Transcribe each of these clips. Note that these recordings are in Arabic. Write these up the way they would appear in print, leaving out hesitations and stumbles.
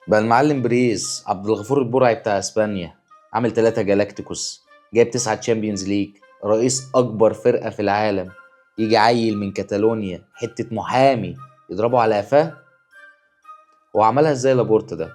بقى المعلم بريز عبد الغفور البرعي بتاع اسبانيا، عامل 3 جالاكتيكوس، جايب 9 تشامبيونز ليج، رئيس اكبر فرقة في العالم. يجي عيل من كاتالونيا حتة محامي يضربه على قفاه. هو عملها ازاي لابورتا ده؟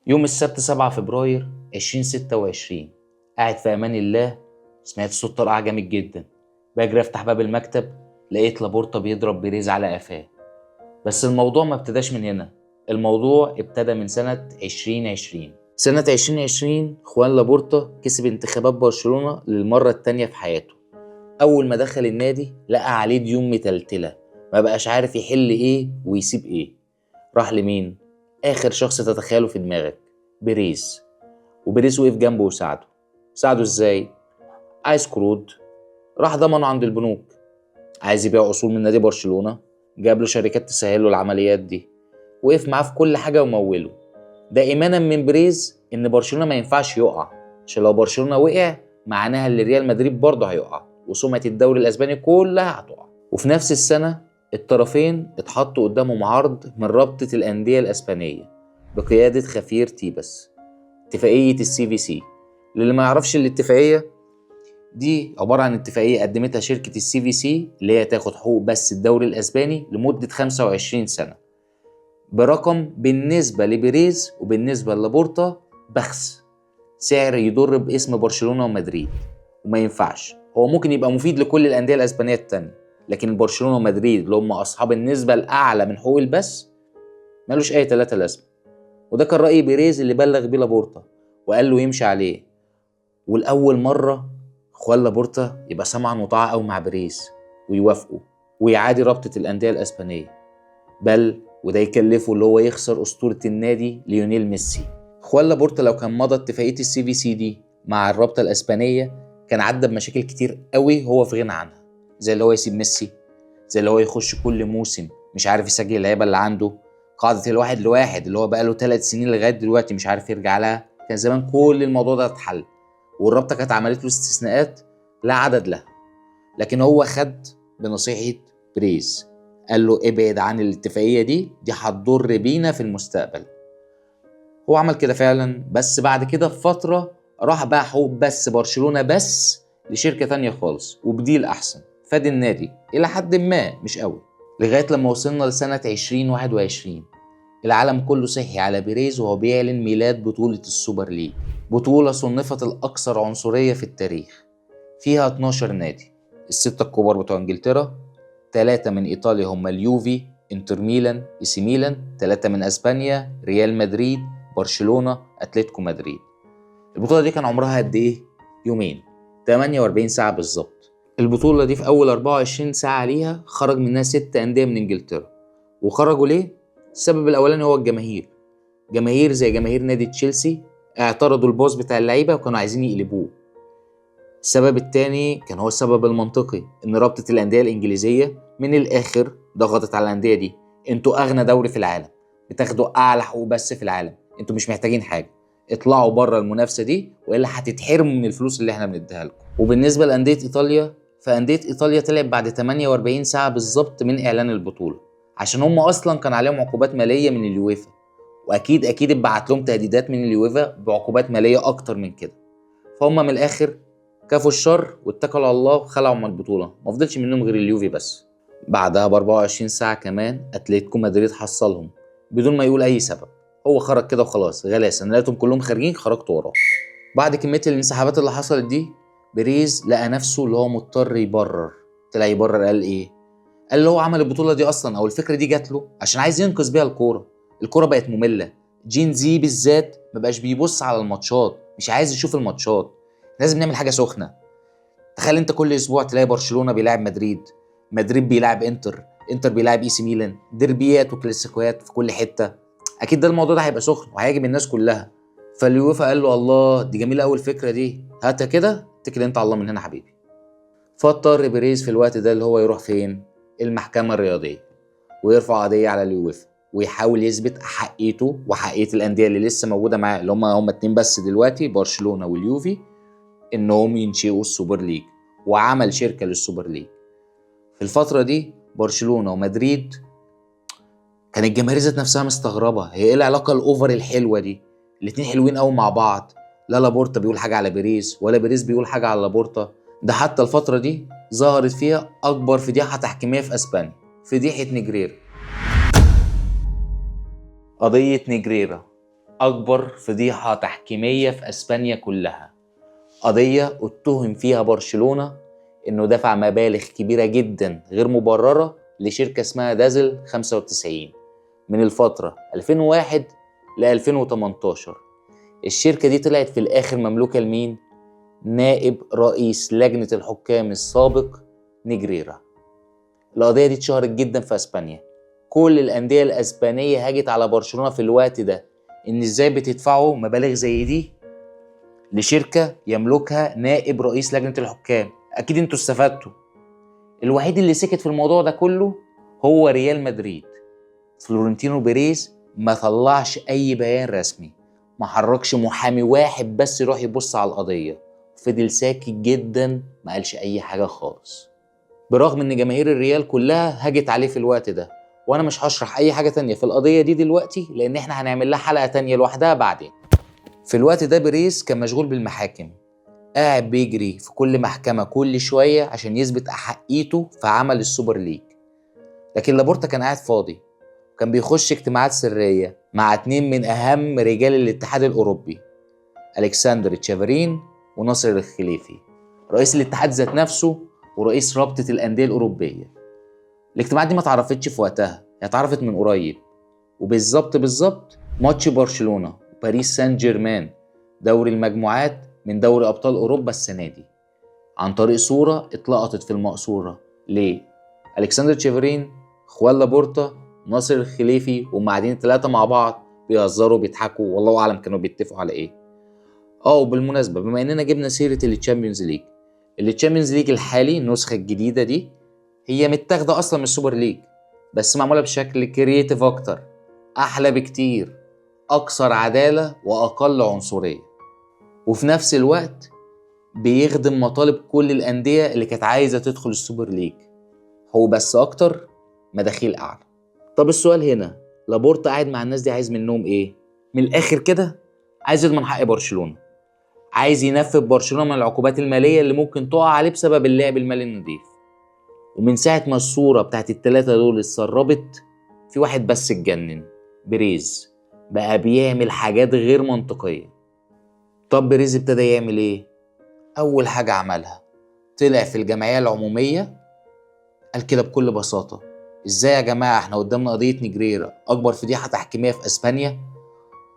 يوم السبت 7 فبراير 2026، قاعد في امان الله، سمعت صوت طرقعة جامد جدا. باجري افتح باب المكتب، لقيت لابورتا بيضرب بيريز على قفاه. بس الموضوع ما ابتداش من هنا، الموضوع ابتدى من سنة 2020. سنة 2020 خوان لابورتا كسب انتخابات برشلونة للمرة التانية في حياته. أول ما دخل النادي لقى عليه ديون متلتلة، ما بقاش عارف يحل إيه ويسيب إيه. راح لمين؟ آخر شخص تتخيله في دماغك، بيريز. وبيريز وقف جنبه وساعده. ساعده إزاي؟ عايز قروض، راح ضمنه عند البنوك. عايز يبيع أصول من نادي برشلونة، جاب له شركات تسهل له العمليات دي. وقف معاه في كل حاجة وموله. ده إيمانا من بريز إن برشلونة ما ينفعش يقع، عشان لو برشلونة وقع معناها إن ريال مدريد برضه هيقع، وسمعة الدوري الأسباني كلها هتقع. وفي نفس السنة الطرفين اتحطوا قدامهم عرض من رابطة الأندية الأسبانية بقيادة خفير تيباس، اتفاقية السي في سي. للي ما يعرفش الاتفاقية دي، عبارة عن اتفاقية قدمتها شركة السي في سي اللي هي تاخد حقوق بس الدوري الأسباني لمدة 25 سنة، برقم بالنسبة لبيريز وبالنسبة لابورتا بخس، سعر يضر باسم برشلونة ومدريد. وما ينفعش، هو ممكن يبقى مفيد لكل الأندية الأسبانية التانية، لكن برشلونة ومدريد اللي هم أصحاب النسبة الأعلى من حقوق البث مالوش أي 3 لازمة. وده كان رأي بيريز اللي بلغ بيه لابورتا وقال له يمشي عليه. والأول مرة خوان لابورتا يبقى سمعا وطاعة قوي مع بيريز ويوافقوا ويعادي رابطة الأندية الأسبانية، بل وده يكلفه اللي هو يخسر أسطورة النادي ليونيل ميسي. خوان لابورتا لو كان مضى اتفاقية السي في سي دي مع الرابطة الأسبانية كان عدى بمشاكل كتير قوي هو في غنى عنها، زي اللي هو يسيب ميسي، زي اللي هو يخش كل موسم مش عارف يسجل اللعيبة اللي عنده، قاعدة الواحد لواحد اللي هو بقاله 3 سنين لغاية دلوقتي مش عارف يرجع لها. كان زمان كل الموضوع ده اتحل، والرابطة كانت عملت له استثناءات لا عدد لها. لكن هو خد بنصيحة بريز، قال له ابعد عن الاتفاقية دي هتضر بينا في المستقبل. هو عمل كده فعلا، بس بعد كده بفترة راح باع حقوق بس برشلونة بس لشركة تانية خالص وبديل أحسن، فاد النادي إلى حد ما مش قوي. لغاية لما وصلنا لسنة 2021، العالم كله صحي على بيريز وهو بيعلن ميلاد بطولة السوبر ليج، بطولة صنفت الأكثر عنصرية في التاريخ. فيها 12 نادي، ال6 الكبار بتوع انجلترا، 3 من ايطاليا هم اليوفي، انتر ميلان، اي سي ميلان، 3 من اسبانيا، ريال مدريد، برشلونة، اتلتيكو مدريد. البطولة دي كان عمرها قد ايه؟ يومين، 48 ساعة بالظبط. البطولة دي في اول 24 ساعة ليها خرج منها 6 أندية من انجلترا. وخرجوا ليه؟ السبب الاولاني هو الجماهير. جماهير زي جماهير نادي تشيلسي اعترضوا الباص بتاع اللعيبة وكانوا عايزين يقلبوه. السبب التاني كان هو السبب المنطقي، ان رابطة الأندية الإنجليزية من الآخر ضغطت على الأندية دي. انتوا أغنى دوري في العالم، بتاخدوا أعلى حقوق بس في العالم، انتوا مش محتاجين حاجة، اطلعوا بره المنافسة دي وإلا هتتحرموا من الفلوس اللي احنا بنديها لكم. وبالنسبة لأندية إيطاليا، فأندية إيطاليا طلعت بعد 48 ساعة بالظبط من إعلان البطولة، عشان هم أصلا كان عليهم عقوبات مالية من اليويفا، وأكيد اتبعت لهم تهديدات من اليويفا بعقوبات مالية أكتر من كده. فهم من الآخر كفوا الشر واتكلوا على الله وخلعوا من البطولة، ما فضلش منهم غير اليوفي بس. بعدها ب 24 ساعة كمان اتلتيكو مدريد حصلهم بدون ما يقول أي سبب، هو خرج كده وخلاص غلاسة، أنا لقيتهم كلهم خارجين خرجت وراه. بعد كمية الانسحابات اللي حصلت دي، بيريز لقى نفسه اللي هو مضطر يبرر. طلع يبرر قال إيه؟ قال اللي هو عمل البطولة دي أصلا أو الفكرة دي جات له عشان عايز ينقذ بيها الكورة. الكورة بقت مملة، جين زي بالذات مبقاش بيبص على الماتشات، مش عايز يشوف الماتشات، لازم نعمل حاجة سخنة. تخيل انت كل اسبوع تلاقي برشلونة بيلاعب مدريد، مدريد بيلاعب انتر بيلاعب اي سي ميلان، ديربيات وكلاسيكوات في كل حتة. اكيد ده الموضوع ده هيبقى سخن وهيعجب الناس كلها. فاليوفا قال له الله دي جميلة قوي الفكرة دي، هاتها كده اتكل انت على الله من هنا حبيبي. فاضطر بيريز في الوقت ده اللي هو يروح فين؟ المحكمة الرياضية، ويرفع قضية على اليويفا ويحاول يثبت أحقيته وحقية الأندية اللي لسه موجودة معاه، اللي هم اتنين بس دلوقتي، برشلونة واليوفي، إنهم ينشئوا السوبر ليج. وعمل شركة للسوبر ليج. في الفترة دي برشلونة ومدريد كان الجماهير ذات نفسها مستغربة، هي ايه العلاقة الأوفر الحلوة دي؟ الاتنين حلوين قوي مع بعض، لا لابورتا بيقول حاجة على بيريز ولا بيريز بيقول حاجة على لابورتا. ده حتى الفترة دي ظهرت فيها أكبر فضيحة تحكيمية في أسبانيا، فضيحة نيجريرا. قضية نيجريرا أكبر فضيحة تحكيمية في أسبانيا كلها. قضية اتهم فيها برشلونة إنه دفع مبالغ كبيرة جدا غير مبررة لشركة اسمها دازل 95 من الفترة 2001 ل 2018. الشركة دي طلعت في الآخر مملوكة لمين؟ نائب رئيس لجنة الحكام السابق نيجريرا. القضية دي اتشهرت جدا في أسبانيا، كل الأندية الأسبانية هاجت على برشلونة في الوقت ده، إن إزاي بتدفعوا مبالغ زي دي لشركة يملكها نائب رئيس لجنة الحكام. أكيد انتوا استفدتوا. الوحيد اللي سكت في الموضوع ده كله هو ريال مدريد. فلورنتينو بيريز ما طلعش أي بيان رسمي، ما حركش محامي واحد بس يروح يبص على القضية، فضل ساكت جدا، ما قالش أي حاجة خالص، برغم ان جماهير الريال كلها هاجت عليه في الوقت ده. وانا مش هشرح اي حاجة تانية في القضية دي دلوقتي، لان احنا هنعمل لها حلقة تانية لوحدها بعدين. في الوقت ده بيريز كان مشغول بالمحاكم، قاعد بيجري في كل محكمة كل شوية عشان يثبت أحقيته في عمل السوبر ليج. لكن لابورتا كان قاعد فاضي، كان بيخش اجتماعات سرية مع اتنين من أهم رجال الاتحاد الأوروبي، ألكسندر تشافرين وناصر الخليفي، رئيس الاتحاد ذات نفسه ورئيس رابطة الأندية الأوروبية. الاجتماعات دي ما اتعرفتش في وقتها، هي اتعرفت من قريب، وبالظبط ماتش برشلونة وباريس سان جيرمان دوري المجموعات من دوري أبطال أوروبا السنة دي، عن طريق صورة اتلقطت في المقصورة ألكسندر تشافرين، خوان لابورتا، ناصر الخليفي، وهم قاعدين 3 مع بعض بيهزروا بيضحكوا، والله أعلم كانوا بيتفقوا على إيه. وبالمناسبة بما إننا جبنا سيرة التشامبيونز ليج، التشامبيونز ليج الحالي النسخة الجديدة دي هي متاخدة أصلا من السوبر ليج، بس معمولة بشكل كرييتيف أكتر، أحلى بكتير، أكثر عدالة وأقل عنصرية، وفي نفس الوقت بيخدم مطالب كل الأندية اللي كانت عايزة تدخل السوبر ليج، هو بس أكتر مداخيل أعلى. طب السؤال هنا، لابورتا قاعد مع الناس دي عايز منهم إيه؟ من الآخر كده عايز يضمن حق برشلونة، عايز ينفذ برشلونة من العقوبات المالية اللي ممكن تقع عليه بسبب اللعب المالي النظيف. ومن ساعة ما الصورة بتاعت ال3 دول اتسربت، في واحد بس اتجنن، بيريز، بقى بيعمل حاجات غير منطقية. طب بيريز ابتدى يعمل ايه؟ أول حاجة عملها، طلع في الجمعية العمومية قال كده بكل بساطة: ازاي يا جماعة احنا قدامنا قضية نيجريرا، أكبر فضيحة تحكيمية في أسبانيا،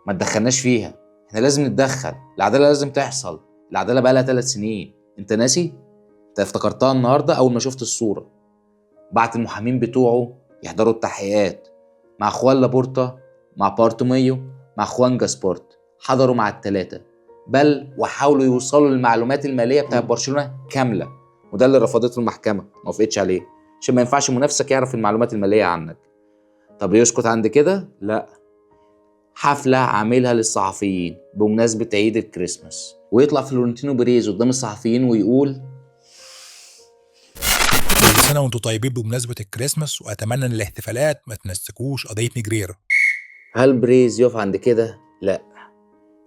ما تدخلناش فيها، احنا لازم نتدخل، العدالة لازم تحصل، العدالة بقى لها 3 سنين، انت ناسي؟ انت افتكرتها النهاردة أول ما شفت الصورة. بعت المحامين بتوعه يحضروا التحقيقات مع خوان لابورتا، مع بارتوميو، مع خوان جاسبورت، حضروا مع ال3، بل وحاولوا يوصلوا للمعلومات المالية بتاعت برشلونة كاملة، وده اللي رفضته المحكمة، ما وافقتش عليه، عشان ما ينفعش منافسك يعرف المعلومات المالية عنك. طب يسكت عند كده؟ لا، حفلة عاملها للصحفيين بمناسبة عيد الكريسماس، ويطلع فلورنتينو بيريز قدام الصحفيين ويقول: كل سنة وانتم طيبين بمناسبة الكريسماس، وأتمنى إن الاحتفالات ما تنسكوش قضية نيجريرا. هل بريز يقف عند كده؟ لا،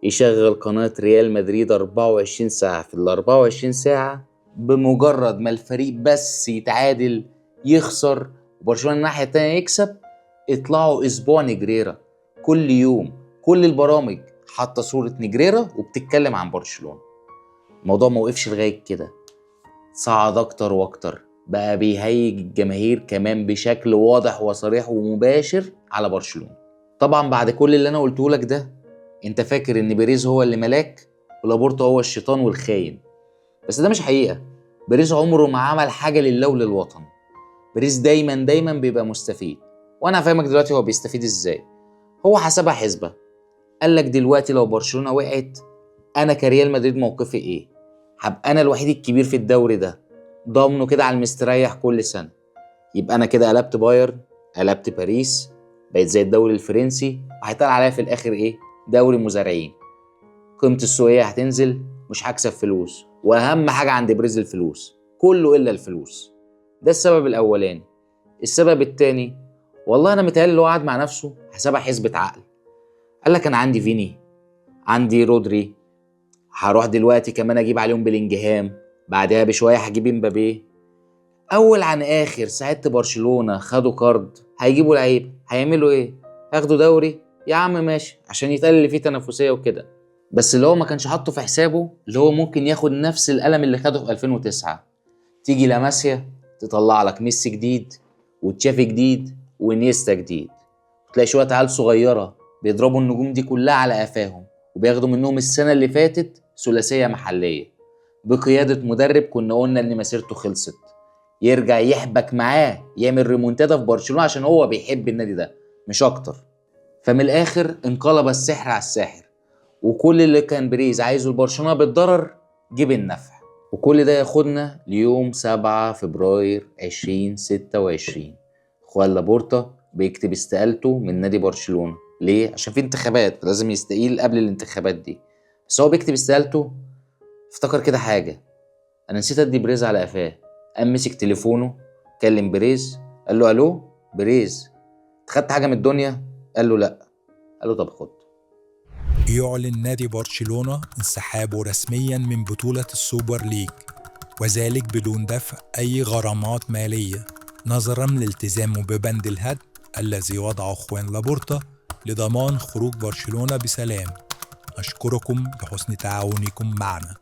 يشغل قناة ريال مدريد 24 ساعة، في ال 24 ساعة بمجرد ما الفريق بس يتعادل يخسر وبرشلونة الناحية التانية يكسب، اطلعوا أسبوع نيجريرا، كل يوم كل البرامج حاطة صورة نيجريرا وبتتكلم عن برشلونة. الموضوع ما وقفش لغاية كده، صعد أكتر وأكتر، بقى بيهيج الجماهير كمان بشكل واضح وصريح ومباشر على برشلونة. طبعا بعد كل اللي أنا قلته لك ده، انت فاكر ان بيريز هو اللي ملاك ولابورتا هو الشيطان والخاين، بس ده مش حقيقة. بيريز عمره ما عمل حاجة لله وللوطن، بيريز دايما بيبقى مستفيد، وانا هفهمك دلوقتي هو بيستفيد ازاي. هو حسبها حسبة، قال لك دلوقتي لو برشلونة وقعت انا كريال مدريد موقفي ايه؟ هبقى انا الوحيد الكبير في الدوري ده، ضامنه كده على المستريح كل سنه. يبقى انا كده قلبت بايرن، قلبت باريس، بقيت زي الدوري الفرنسي، وهيطلع عليا في الاخر ايه؟ دوري مزارعين. قيمتي السوقيه هتنزل، مش هكسب فلوس، واهم حاجه عند بريز الفلوس، كله الا الفلوس. ده السبب الاولاني. السبب التاني، والله انا متهيألي اللي هو قاعد مع نفسه حسابها حسبة عقل. قال لك انا عندي فيني، عندي رودري، هروح دلوقتي كمان اجيب عليهم بلينجهام، بعدها بشويه هجيب امبابي. اول عن اخر ساعدت برشلونه خدوا كارد، هيجيبوا لعيب، هيعملوا ايه؟ هياخدوا دوري؟ يا عم ماشي، عشان يتقال اللي فيه تنافسيه وكده. بس اللي هو ما كانش حاطه في حسابه اللي هو ممكن ياخد نفس القلم اللي خده في 2009. تيجي لاماسيا تطلع لك ميسي جديد، وتشافي جديد، وانيستا جديد، تلاقي شويه عيال صغيره بيضربوا النجوم دي كلها على قفاهم، وبياخدوا منهم السنه اللي فاتت ثلاثيه محليه بقياده مدرب كنا قلنا ان مسيرته خلصت. يرجع يحبك معاه يعمل ريمونتادا في برشلونه عشان هو بيحب النادي ده مش اكتر. فمن الاخر انقلب السحر على الساحر، وكل اللي كان بريز عايزه لبرشلونه بالضرر جيب النفع. وكل ده ياخدنا ليوم 7 فبراير 2026. خوان لابورتا بيكتب استقالته من نادي برشلونة. ليه؟ عشان في انتخابات لازم يستقيل قبل الانتخابات دي. بس هو بيكتب استقالته افتكر كده حاجة، انا نسيت ادي بريز على قفاه. قام مسك تليفونه، كلم بريز، قال له الو بريز، خدت حاجة من الدنيا؟ قال له لا. قال له طب خد. يعلن نادي برشلونة انسحابه رسميا من بطولة السوبر ليج، وذلك بدون دفع أي غرامات مالية نظرا لالتزامه ببند الهدم الذي وضعه خوان لابورتا لضمان خروج برشلونة بسلام. أشكركم بحسن تعاونكم معنا.